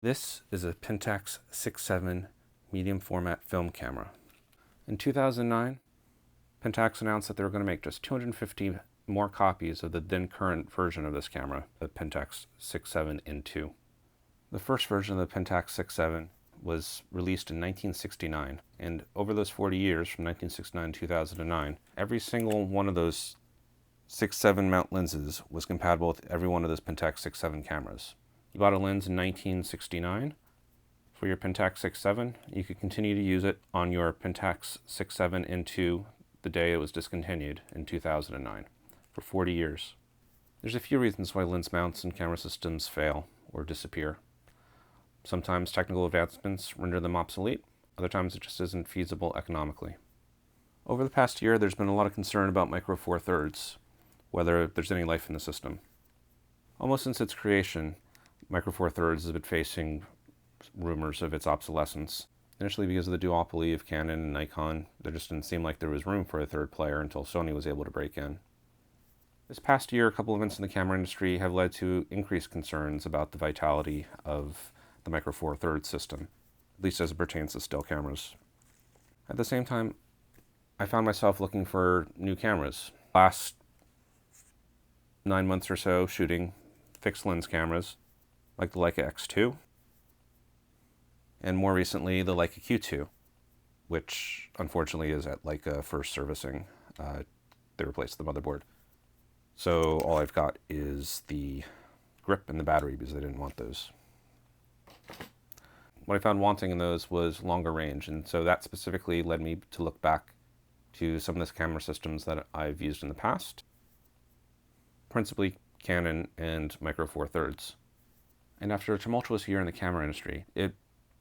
This is a Pentax 6.7 medium format film camera. In 2009, Pentax announced that they were going to make just 250 more copies of the then current version of this camera, the Pentax 6.7 N2. The first version of the Pentax 6.7 was released in 1969, and over those 40 years, from 1969 to 2009, every single one of those 6.7 mount lenses was compatible with every one of those Pentax 6.7 cameras. You bought a lens in 1969 for your Pentax 6.7, you could continue to use it on your Pentax 6.7 N2 the day it was discontinued in 2009 for 40 years. There's a few reasons why lens mounts and camera systems fail or disappear. Sometimes technical advancements render them obsolete, other times it just isn't feasible economically. Over the past year, there's been a lot of concern about Micro Four Thirds, whether there's any life in the system. Almost since its creation, Micro Four Thirds has been facing rumors of its obsolescence. Initially because of the duopoly of Canon and Nikon, there just didn't seem like there was room for a third player until Sony was able to break in. This past year, a couple of events in the camera industry have led to increased concerns about the vitality of the Micro Four Thirds system, at least as it pertains to still cameras. At the same time, I found myself looking for new cameras. Last 9 months or so shooting fixed lens cameras, like the Leica X2, and more recently the Leica Q2, which unfortunately is at Leica for servicing. They replaced the motherboard. So all I've got is the grip and the battery because they didn't want those. What I found wanting in those was longer range, and so that specifically led me to look back to some of the camera systems that I've used in the past, principally Canon and Micro Four Thirds. And after a tumultuous year in the camera industry, it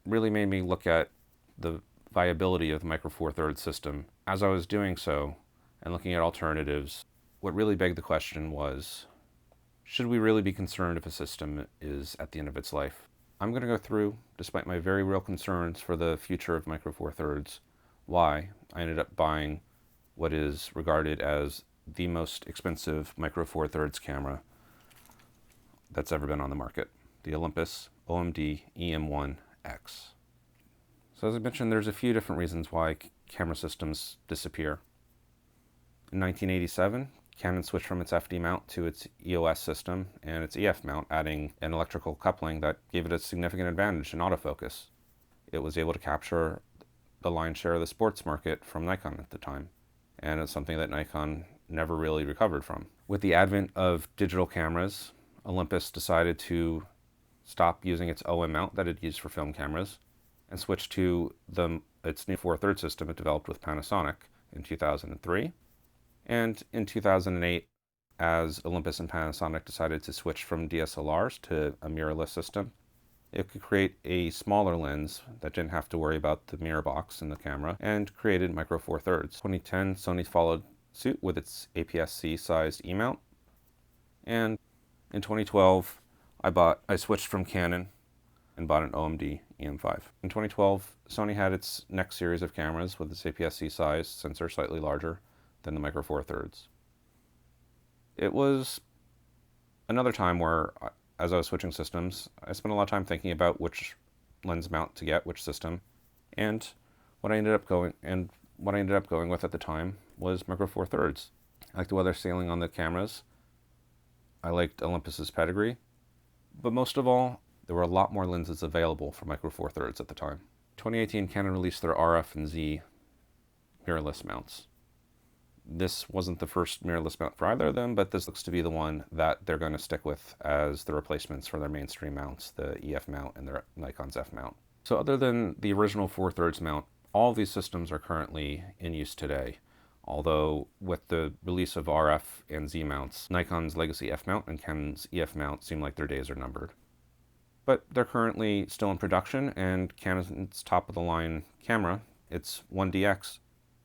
really made me look at the viability of the Micro Four Thirds system. As I was doing so and looking at alternatives, what really begged the question was, should we really be concerned if a system is at the end of its life? I'm going to go through, despite my very real concerns for the future of Micro Four Thirds, why I ended up buying what is regarded as the most expensive Micro Four Thirds camera that's ever been on the market, the Olympus OM-D E-M1X. So as I mentioned, there's a few different reasons why camera systems disappear. In 1987, Canon switched from its FD mount to its EOS system and its EF mount, adding an electrical coupling that gave it a significant advantage in autofocus. It was able to capture the lion's share of the sports market from Nikon at the time, and it's something that Nikon never really recovered from. With the advent of digital cameras, Olympus decided to stop using its OM mount that it used for film cameras and switch to its new 4/3 system it developed with Panasonic in 2003. And in 2008, as Olympus and Panasonic decided to switch from DSLRs to a mirrorless system, it could create a smaller lens that didn't have to worry about the mirror box in the camera and created Micro Four Thirds. In 2010, Sony followed suit with its APS-C sized E-mount. And in 2012, I switched from Canon and bought an OM-D E-M5. In 2012, Sony had its next series of cameras with its APS-C size sensor slightly larger than the Micro Four Thirds. It was another time where, as I was switching systems, I spent a lot of time thinking about which lens mount to get, which system, and what I ended up going with at the time was Micro Four Thirds. I liked the weather sailing on the cameras. I liked Olympus's pedigree, but most of all, there were a lot more lenses available for Micro Four Thirds at the time. In 2018, Canon released their RF and Z mirrorless mounts. This wasn't the first mirrorless mount for either of them, but this looks to be the one that they're going to stick with as the replacements for their mainstream mounts, the EF mount and their Nikon's F mount. So other than the original 4/3 mount, all of these systems are currently in use today. Although with the release of RF and Z mounts, Nikon's legacy F mount and Canon's EF mount seem like their days are numbered. But they're currently still in production, and Canon's top-of-the-line camera, its 1DX,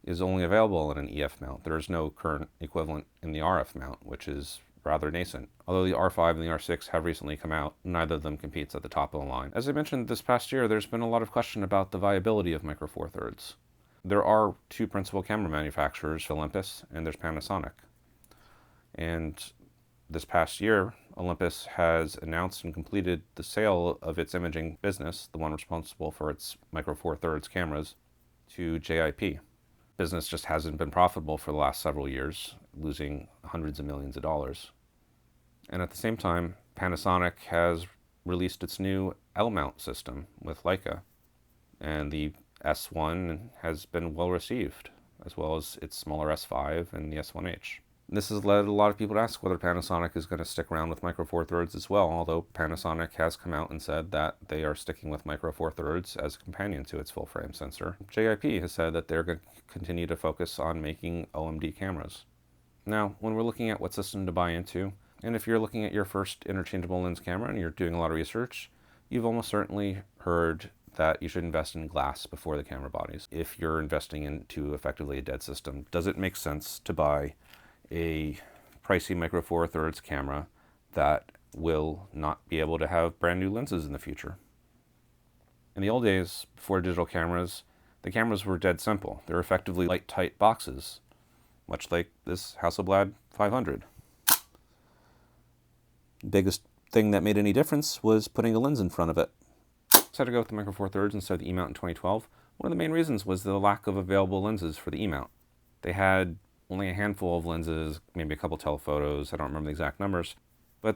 is only available in an EF mount. There is no current equivalent in the RF mount, which is rather nascent. Although the R5 and the R6 have recently come out, neither of them competes at the top of the line. As I mentioned, this past year, there's been a lot of question about the viability of Micro Four Thirds. There are two principal camera manufacturers, Olympus and there's Panasonic. And This past year, Olympus has announced and completed the sale of its imaging business, the one responsible for its Micro Four Thirds cameras, to JIP. Business just hasn't been profitable for the last several years, losing hundreds of millions of dollars. And at the same time, Panasonic has released its new L-mount system with Leica, and the S1 has been well received, as well as its smaller S5 and the S1H. This has led a lot of people to ask whether Panasonic is going to stick around with Micro Four Thirds as well, although Panasonic has come out and said that they are sticking with Micro Four Thirds as a companion to its full frame sensor. JIP has said that they're going to continue to focus on making OM-D cameras. Now, when we're looking at what system to buy into, and if you're looking at your first interchangeable lens camera and you're doing a lot of research, you've almost certainly heard that you should invest in glass before the camera bodies. If you're investing into effectively a dead system, does it make sense to buy a pricey Micro Four Thirds camera that will not be able to have brand new lenses in the future? In the old days, before digital cameras, the cameras were dead simple. They're effectively light, tight boxes, much like this Hasselblad 500. The biggest thing that made any difference was putting a lens in front of it. I decided to go with the Micro Four Thirds instead of the E-mount in 2012. One of the main reasons was the lack of available lenses for the E-mount. They had only a handful of lenses, maybe a couple telephotos, I don't remember the exact numbers, but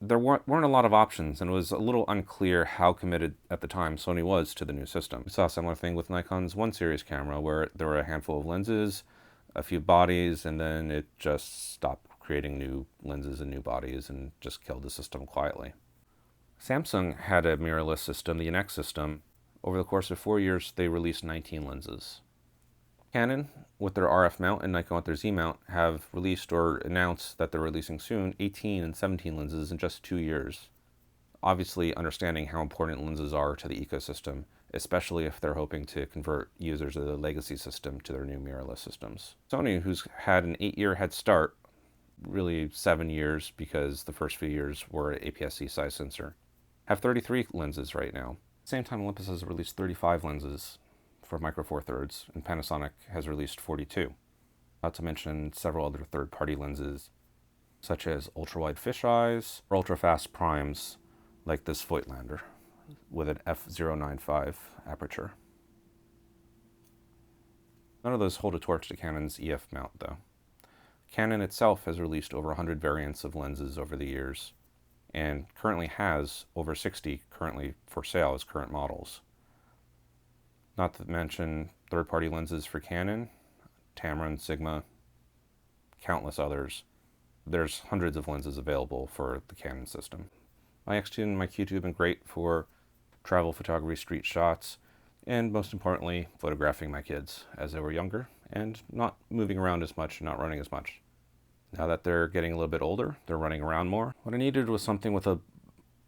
there weren't a lot of options, and it was a little unclear how committed at the time Sony was to the new system. We saw a similar thing with Nikon's 1 series camera, where there were a handful of lenses, a few bodies, and then it just stopped creating new lenses and new bodies and just killed the system quietly. Samsung had a mirrorless system, the NX system. Over the course of 4 years, they released 19 lenses. Canon, with their RF mount, and Nikon with their Z mount, have released or announced that they're releasing soon 18 and 17 lenses in just 2 years. Obviously, understanding how important lenses are to the ecosystem, especially if they're hoping to convert users of the legacy system to their new mirrorless systems. Sony, who's had an 8-year head start, really 7 years because the first few years were an APS-C size sensor, have 33 lenses right now. At the same time, Olympus has released 35 lenses for Micro Four Thirds, and Panasonic has released 42. Not to mention several other third-party lenses, such as ultra-wide fisheyes or ultra-fast primes, like this Voigtlander with an f/0.95 aperture. None of those hold a torch to Canon's EF mount, though. Canon itself has released over 100 variants of lenses over the years, and currently has over 60 currently for sale as current models. Not to mention third-party lenses for Canon, Tamron, Sigma, countless others. There's hundreds of lenses available for the Canon system. My X2 and my Q2 have been great for travel photography, street shots, and most importantly, photographing my kids as they were younger and not moving around as much and not running as much. Now that they're getting a little bit older, they're running around more. What I needed was something with a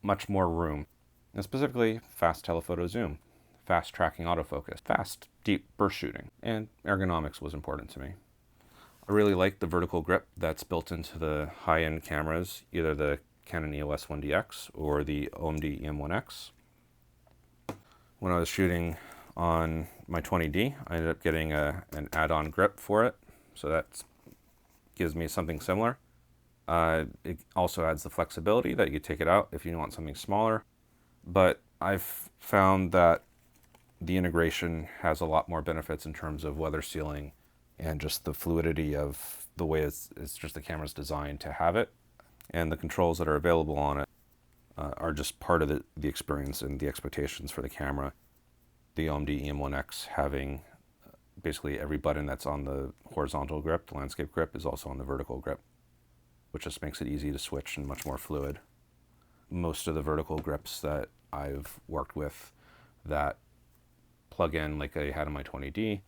much more room, and specifically fast telephoto zoom, fast tracking autofocus, fast deep burst shooting, and ergonomics was important to me. I really like the vertical grip that's built into the high-end cameras, either the Canon EOS 1DX or the OM-D E-M1X. When I was shooting on my 20D, I ended up getting an add-on grip for it, so that gives me something similar. It also adds the flexibility that you can take it out if you want something smaller, but I've found that the integration has a lot more benefits in terms of weather sealing and just the fluidity of the way it's just the camera's designed to have it. And the controls that are available on it are just part of the experience and the expectations for the camera. The OM-D E-M1X having basically every button that's on the horizontal grip, the landscape grip, is also on the vertical grip, which just makes it easy to switch and much more fluid. Most of the vertical grips that I've worked with that plug in like I had on my 20D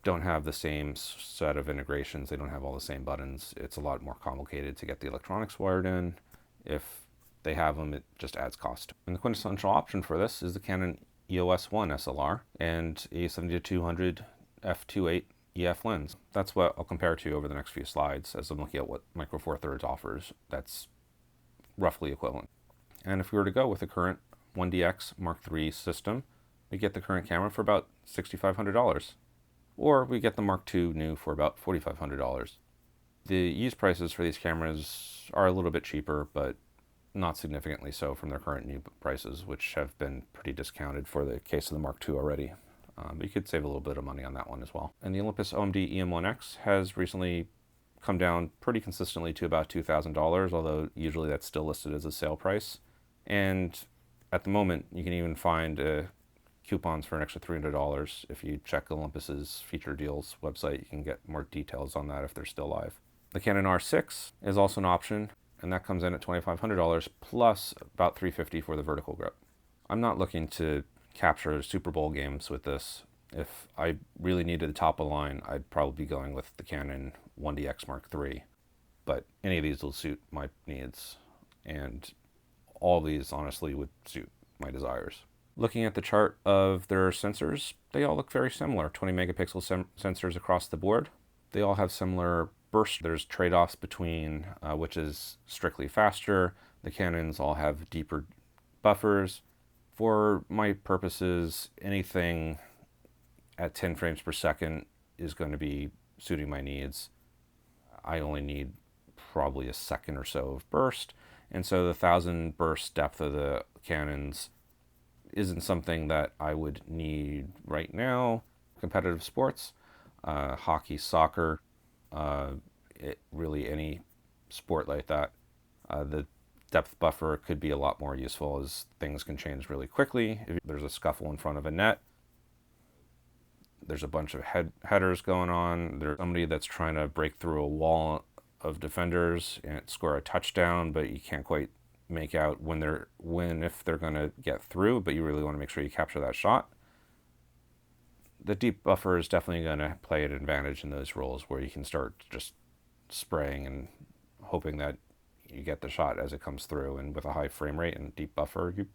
don't have the same set of integrations. They don't have all the same buttons. It's a lot more complicated to get the electronics wired in. If they have them, it just adds cost. And the quintessential option for this is the Canon EOS 1 SLR and a 70-200 f2.8 EF lens. That's what I'll compare to over the next few slides as I'm looking at what Micro Four Thirds offers that's roughly equivalent. And if we were to go with the current 1DX Mark III system, we get the current camera for about $6,500. Or we get the Mark II new for about $4,500. The used prices for these cameras are a little bit cheaper, but not significantly so from their current new prices, which have been pretty discounted for the case of the Mark II already. But you could save a little bit of money on that one as well. And the Olympus OM-D E-M1X has recently come down pretty consistently to about $2,000, although usually that's still listed as a sale price. And at the moment, you can even find coupons for an extra $300. If you check Olympus's feature deals website, you can get more details on that if they're still live. The Canon R6 is also an option, and that comes in at $2,500 plus about $350 for the vertical grip. I'm not looking to capture Super Bowl games with this. If I really needed the top of the line, I'd probably be going with the Canon 1DX Mark III. But any of these will suit my needs, and all of these honestly would suit my desires. Looking at the chart of their sensors, they all look very similar. 20 megapixel sensors across the board. They all have similar burst. There's trade-offs between which is strictly faster. The Canons all have deeper buffers. For my purposes, anything at 10 frames per second is going to be suiting my needs. I only need probably a second or so of burst, and so the 1,000 burst depth of the Canons isn't something that I would need right now. Competitive sports, hockey, soccer, really any sport like that, the depth buffer could be a lot more useful, as things can change really quickly. If there's a scuffle in front of a net, there's a bunch of headers going on, there's somebody that's trying to break through a wall of defenders and score a touchdown, but you can't quite make out if they're going to get through, but you really want to make sure you capture that shot. The deep buffer is definitely going to play an advantage in those roles where you can start just spraying and hoping that you get the shot as it comes through, and with a high frame rate and deep buffer, you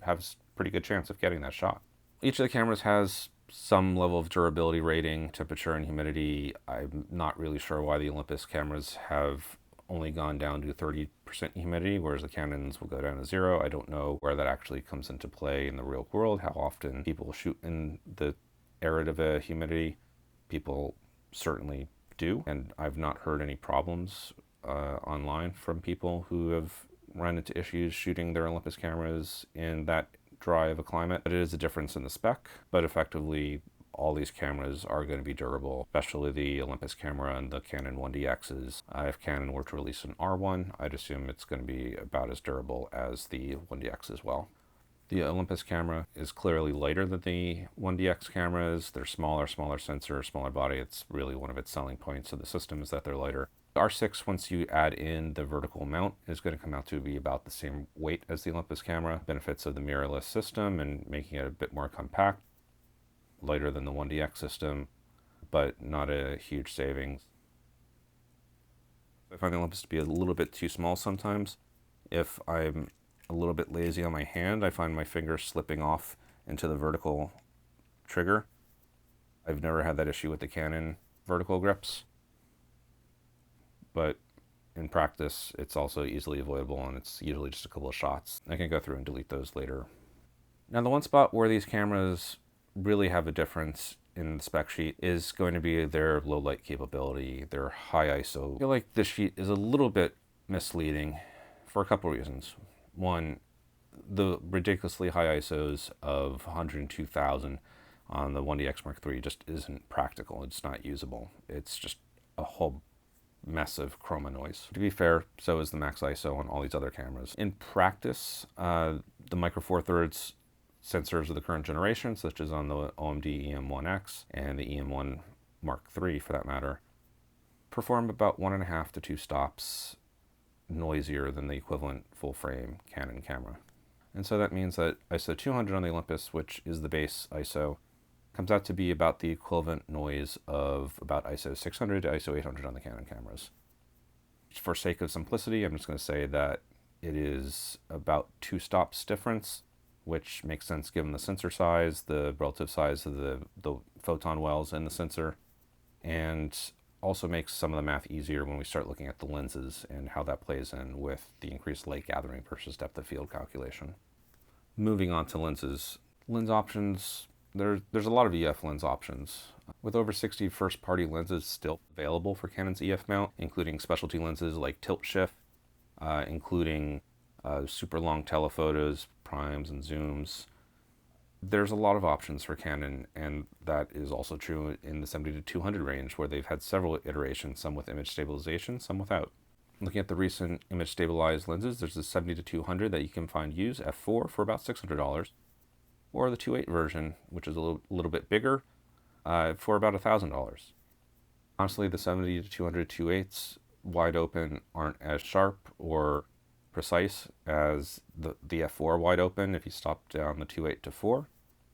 have a pretty good chance of getting that shot. Each of the cameras has some level of durability rating, temperature and humidity. I'm not really sure why the Olympus cameras have only gone down to 30% humidity, whereas the Canons will go down to 0. I don't know where that actually comes into play in the real world, how often people shoot in the arid of a humidity. People certainly do, and I've not heard any problems online from people who have run into issues shooting their Olympus cameras in that dry of a climate. But it is a difference in the spec, but effectively all these cameras are going to be durable, especially the Olympus camera and the Canon 1DXs. If Canon were to release an R1, I'd assume it's going to be about as durable as the 1DX as well. The Olympus camera is clearly lighter than the 1DX cameras. They're smaller sensor, smaller body. It's really one of its selling points of the system is that they're lighter. The R6, once you add in the vertical mount, is going to come out to be about the same weight as the Olympus camera. Benefits of the mirrorless system and making it a bit more compact. Lighter than the 1DX system, but not a huge savings. I find the Olympus to be a little bit too small sometimes. If I'm a little bit lazy on my hand, I find my fingers slipping off into the vertical trigger. I've never had that issue with the Canon vertical grips, but in practice it's also easily avoidable, and it's usually just a couple of shots. I can go through and delete those later. Now, the one spot where these cameras really have a difference in the spec sheet is going to be their low light capability, their high ISO. I feel like this sheet is a little bit misleading for a couple reasons. One, the ridiculously high ISOs of 102,000 on the 1DX Mark III just isn't practical. It's not usable. It's just a whole mess of chroma noise. To be fair, so is the max ISO on all these other cameras. In practice, the micro four thirds sensors of the current generation, such as on the OM-D E-M1X and the E-M1 Mark III for that matter, perform about 1.5 to 2 stops noisier than the equivalent full frame Canon camera. And so that means that ISO 200 on the Olympus, which is the base ISO, comes out to be about the equivalent noise of about ISO 600 to ISO 800 on the Canon cameras. For sake of simplicity, I'm just going to say that it is about 2 stops difference, which makes sense given the sensor size, the relative size of the photon wells in the sensor, and also makes some of the math easier when we start looking at the lenses and how that plays in with the increased light gathering versus depth of field calculation. Moving on to lenses. Lens options, there's a lot of EF lens options. With over 60 first-party lenses still available for Canon's EF mount, including specialty lenses like tilt shift, including super long telephotos, primes, and zooms, there's a lot of options for Canon, and that is also true in the 70 to 200 range, where they've had several iterations, some with image stabilization, some without. Looking at the recent image stabilized lenses, there's the 70 to 200 that you can find used f4 for about $600, or the 2.8 version, which is a little bit bigger, for about $1,000. Honestly, the 70 to 200 2.8s wide open aren't as sharp or precise as the f4 wide open. If you stop down the 2.8 to 4,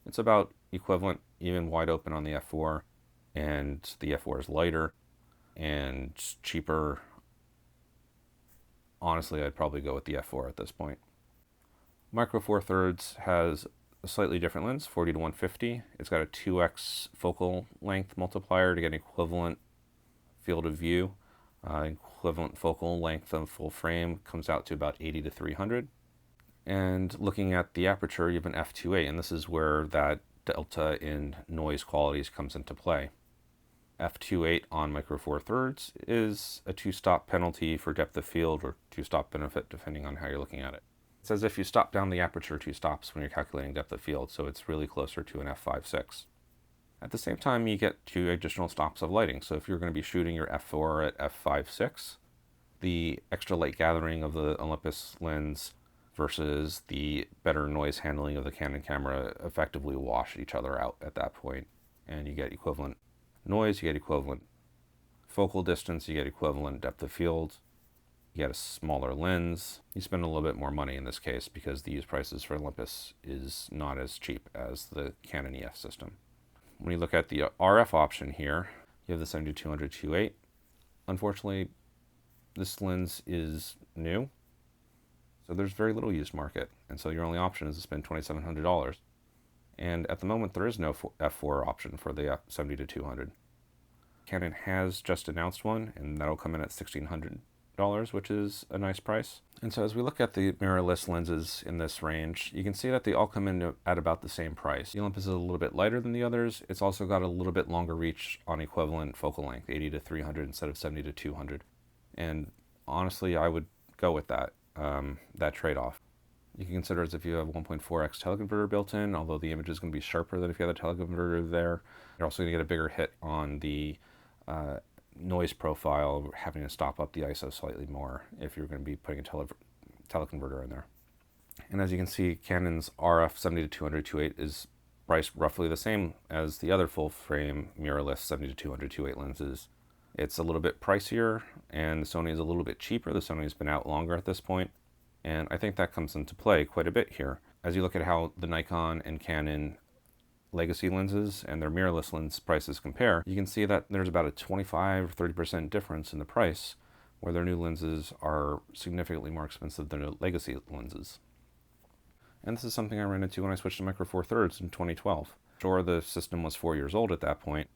it's about equivalent, even wide open on the f4, and the f4 is lighter and cheaper. Honestly, I'd probably go with the f4 at this point. Micro Four Thirds has a slightly different lens, 40 to 150. It's got a 2x focal length multiplier to get an equivalent field of view. Equivalent focal length of full frame comes out to about 80 to 300. And looking at the aperture, you have an f2.8, and this is where that delta in noise qualities comes into play. f2.8 on Micro Four Thirds is a 2-stop penalty for depth of field, or 2-stop benefit depending on how you're looking at it. It's as if you stop down the aperture 2 stops when you're calculating depth of field, so it's really closer to an f5.6. At the same time, you get 2 additional stops of lighting, so if you're going to be shooting your f4 at f5.6, the extra light gathering of the Olympus lens versus the better noise handling of the Canon camera effectively wash each other out at that point, and you get equivalent noise, you get equivalent focal distance, you get equivalent depth of field, you get a smaller lens. You spend a little bit more money in this case because the used prices for Olympus is not as cheap as the Canon EF system. When you look at the RF option here, you have the 70-200 2.8. Unfortunately, this lens is new, so there's very little used market, and so your only option is to spend $2,700. And at the moment, there is no f4 option for the 70-200. Canon has just announced one, and that'll come in at $1,600, which is a nice price. And so as we look at the mirrorless lenses in this range, you can see that they all come in at about the same price. The Olympus is a little bit lighter than the others. It's also got a little bit longer reach on equivalent focal length, 80 to 300 instead of 70 to 200. And honestly, I would go with that trade-off. You can consider as if you have a 1.4x teleconverter built in, although the image is going to be sharper than if you had a teleconverter there. You're also going to get a bigger hit on the noise profile, having to stop up the ISO slightly more if you're going to be putting a teleconverter in there. And as you can see, Canon's RF 70-200 2.8 is priced roughly the same as the other full frame mirrorless 70-200 2.8 lenses. It's a little bit pricier, and the Sony is a little bit cheaper. The Sony's been out longer at this point, and I think that comes into play quite a bit here. As you look at how the Nikon and Canon legacy lenses and their mirrorless lens prices compare, you can see that there's about a 25 or 30% difference in the price, where their new lenses are significantly more expensive than their legacy lenses. And this is something I ran into when I switched to Micro Four Thirds in 2012. Sure, the system was 4 years old at that point,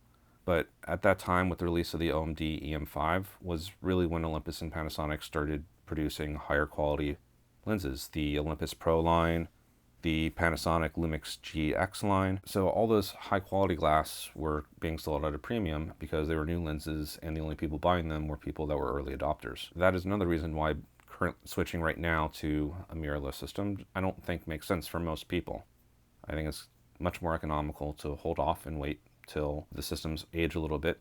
but at that time, with the release of the OM-D E-M1X was really when Olympus and Panasonic started producing higher quality lenses. The Olympus Pro line, the Panasonic Lumix GX line. So all those high quality glass were being sold at a premium because they were new lenses, and the only people buying them were people that were early adopters. That is another reason why switching right now to a mirrorless system I don't think makes sense for most people. I think it's much more economical to hold off and wait till the systems age a little bit,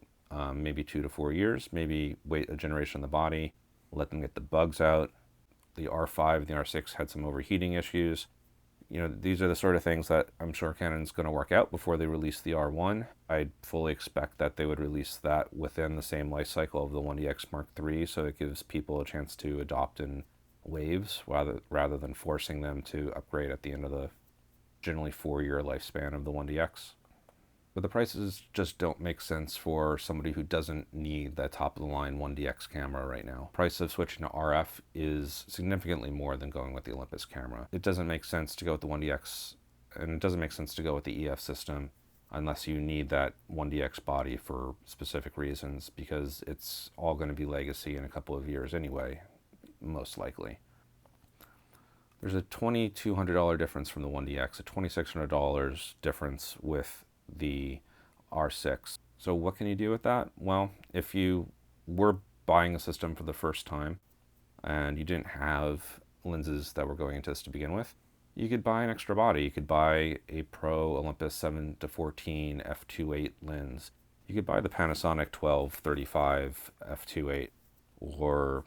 maybe 2 to 4 years, maybe wait a generation in the body, let them get the bugs out. The R5 and the R6 had some overheating issues. You know, these are the sort of things that I'm sure Canon's going to work out before they release the R1. I'd fully expect that they would release that within the same life cycle of the 1DX Mark III, so it gives people a chance to adopt in waves rather than forcing them to upgrade at the end of the generally 4-year lifespan of the 1DX. But the prices just don't make sense for somebody who doesn't need that top-of-the-line 1DX camera right now. Price of switching to RF is significantly more than going with the Olympus camera. It doesn't make sense to go with the 1DX, and it doesn't make sense to go with the EF system unless you need that 1DX body for specific reasons, because it's all going to be legacy in a couple of years anyway, most likely. There's a $2,200 difference from the 1DX, a $2,600 difference with the R6. So what can you do with that? Well, if you were buying a system for the first time and you didn't have lenses that were going into this to begin with, you could buy an extra body. You could buy a Pro Olympus 7-14 f2.8 lens. You could buy the Panasonic 12-35 f2.8 or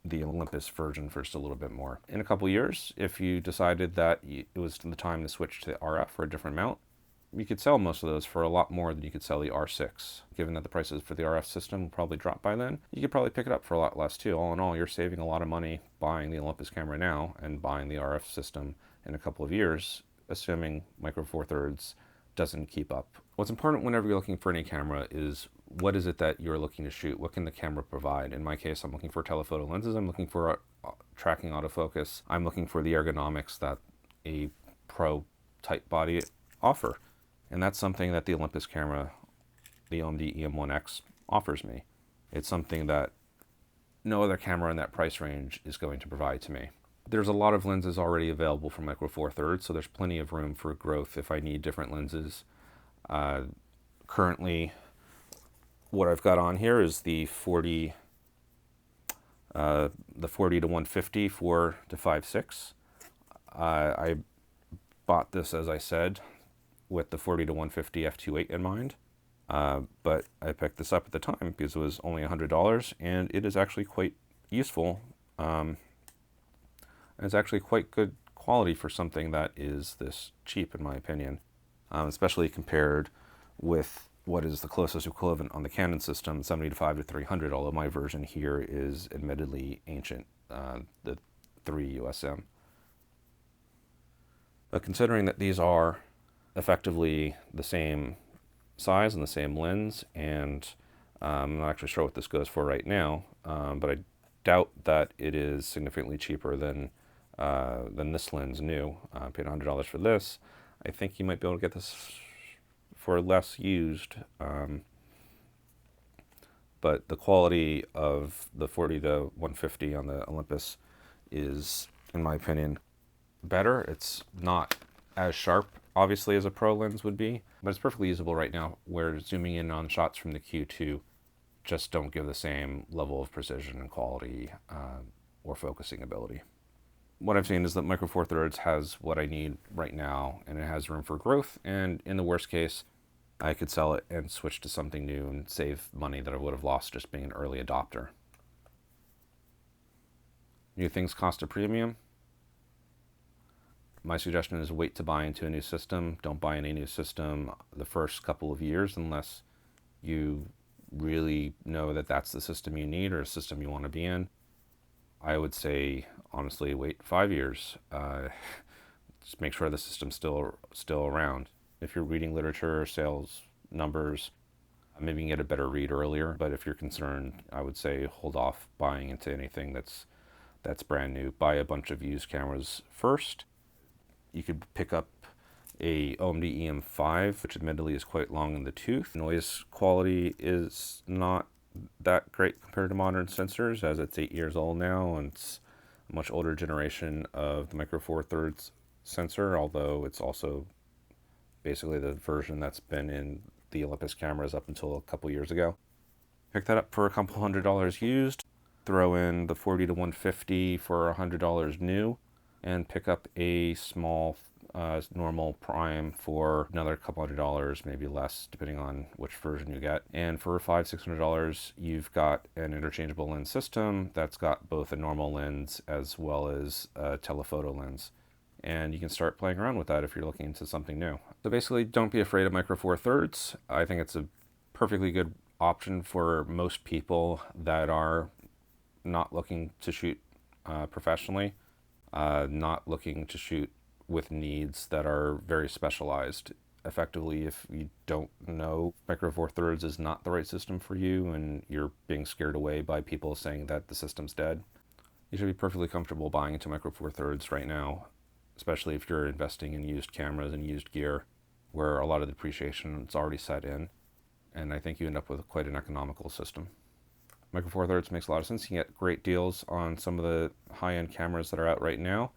the Olympus version for just a little bit more. In a couple years, if you decided that it was the time to switch to RF for a different mount, you could sell most of those for a lot more than you could sell the R6. Given that the prices for the RF system will probably drop by then, you could probably pick it up for a lot less too. All in all, you're saving a lot of money buying the Olympus camera now and buying the RF system in a couple of years, assuming Micro Four Thirds doesn't keep up. What's important whenever you're looking for any camera is what is it that you're looking to shoot? What can the camera provide? In my case, I'm looking for telephoto lenses. I'm looking for tracking autofocus. I'm looking for the ergonomics that a Pro type body offer. And that's something that the Olympus camera, the OM-D E-M1X, offers me. It's something that no other camera in that price range is going to provide to me. There's a lot of lenses already available from Micro Four Thirds, so there's plenty of room for growth if I need different lenses. Currently, what I've got on here is the 40 to 150 4 to 5.6. I bought this, as I said, with the 40 to 150 f2.8 in mind, but I picked this up at the time because it was only $100, and it is actually quite useful. It's actually quite good quality for something that is this cheap, in my opinion, especially compared with what is the closest equivalent on the Canon system, 75 to 300, although my version here is admittedly ancient, the 3 USM. But considering that these are effectively the same size and the same lens, and I'm not actually sure what this goes for right now, but I doubt that it is significantly cheaper than this lens new. I paid $100 for this. I think you might be able to get this for less used, but the quality of the 40 to 150 on the Olympus is, in my opinion, better. It's not as sharp, obviously, as a Pro lens would be, but it's perfectly usable right now, where zooming in on shots from the Q2 just don't give the same level of precision and quality or focusing ability. What I've seen is that Micro Four Thirds has what I need right now, and it has room for growth, and in the worst case, I could sell it and switch to something new and save money that I would have lost just being an early adopter. New things cost a premium. My suggestion is wait to buy into a new system. Don't buy any new system the first couple of years unless you really know that that's the system you need or a system you want to be in. I would say, honestly, wait 5 years. Just make sure the system's still around. If you're reading literature, sales numbers, maybe you can get a better read earlier. But if you're concerned, I would say hold off buying into anything that's brand new. Buy a bunch of used cameras first. You could pick up a OM-D E-M5, which admittedly is quite long in the tooth. Noise quality is not that great compared to modern sensors, as it's 8 years old now, and it's a much older generation of the Micro Four Thirds sensor, although it's also basically the version that's been in the Olympus cameras up until a couple years ago. Pick that up for a couple $100 used, throw in the 40 to 150 for $100 new, and pick up a small normal prime for another couple $100, maybe less, depending on which version you get. And for $500-600, you've got an interchangeable lens system that's got both a normal lens as well as a telephoto lens. And you can start playing around with that if you're looking into something new. So basically, don't be afraid of Micro Four Thirds. I think it's a perfectly good option for most people that are not looking to shoot professionally, not looking to shoot with needs that are very specialized. Effectively, if you don't know Micro Four Thirds is not the right system for you and you're being scared away by people saying that the system's dead, you should be perfectly comfortable buying into Micro Four Thirds right now, especially if you're investing in used cameras and used gear where a lot of the depreciation is already set in, and I think you end up with quite an economical system. Micro Four Thirds makes a lot of sense. You can get great deals on some of the high-end cameras that are out right now,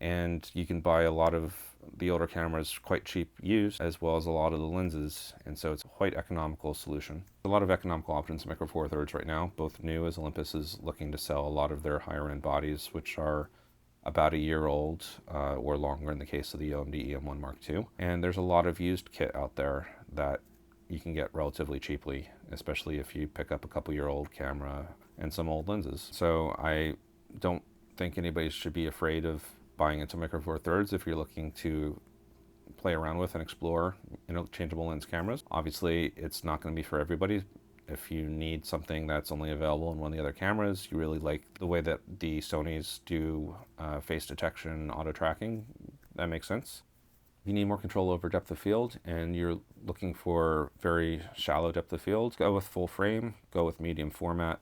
And you can buy a lot of the older cameras quite cheap used, as well as a lot of the lenses, and so it's a quite economical solution. A lot of economical options in Micro Four Thirds right now, both new, as Olympus is looking to sell a lot of their higher end bodies, which are about a year old or longer in the case of the OM-D E-M1 Mark II. And there's a lot of used kit out there that you can get relatively cheaply, especially if you pick up a couple-year-old camera and some old lenses. So I don't think anybody should be afraid of buying into Micro Four Thirds if you're looking to play around with and explore interchangeable lens cameras. Obviously, it's not going to be for everybody. If you need something that's only available in one of the other cameras, you really like the way that the Sonys do face detection, auto tracking, that makes sense. If you need more control over depth of field and you're looking for very shallow depth of field, go with full frame, go with medium format.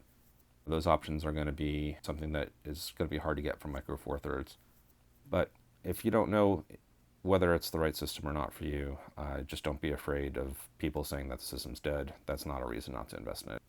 Those options are going to be something that is going to be hard to get from Micro Four Thirds. But if you don't know whether it's the right system or not for you, just don't be afraid of people saying that the system's dead. That's not a reason not to invest in it.